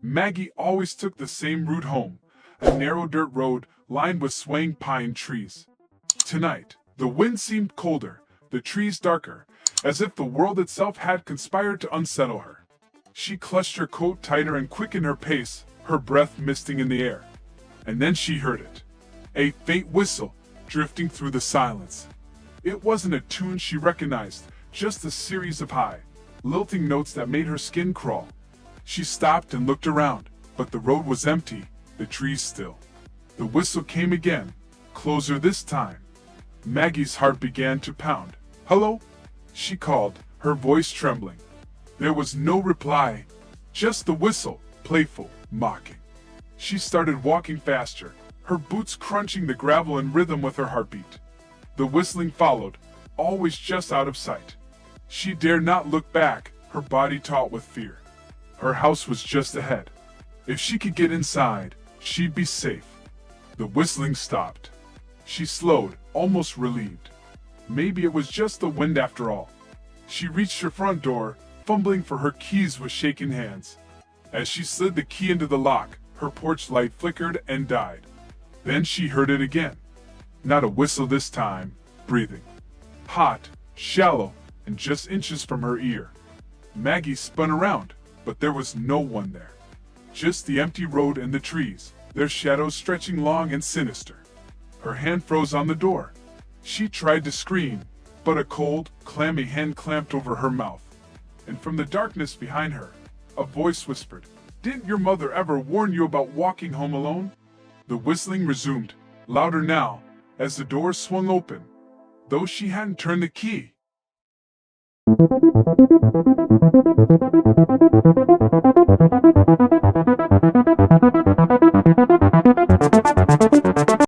Maggie always took the same route home, a narrow dirt road lined with swaying pine trees. Tonight, the wind seemed colder, the trees darker, as if the world itself had conspired to unsettle her. She clutched her coat tighter and quickened her pace, her breath misting in the air. And then she heard it. A faint whistle, drifting through the silence. It wasn't a tune she recognized, just a series of high, lilting notes that made her skin crawl. She stopped and looked around, but the road was empty, the trees still. The whistle came again, closer this time. Maggie's heart began to pound. "Hello?" she called, her voice trembling. There was no reply, just the whistle, playful, mocking. She started walking faster, her boots crunching the gravel in rhythm with her heartbeat. The whistling followed, always just out of sight. She dared not look back, her body taut with fear. Her house was just ahead. If she could get inside, she'd be safe. The whistling stopped. She slowed, almost relieved. Maybe it was just the wind after all. She reached her front door, fumbling for her keys with shaking hands. As she slid the key into the lock, her porch light flickered and died. Then she heard it again. Not a whistle this time, breathing. Hot, shallow, and just inches from her ear. Maggie spun around, but there was no one there. Just the empty road and the trees, their shadows stretching long and sinister. Her hand froze on the door. She tried to scream, but a cold, clammy hand clamped over her mouth. And from the darkness behind her, a voice whispered, "Didn't your mother ever warn you about walking home alone?" The whistling resumed, louder now, as the door swung open, though she hadn't turned the key.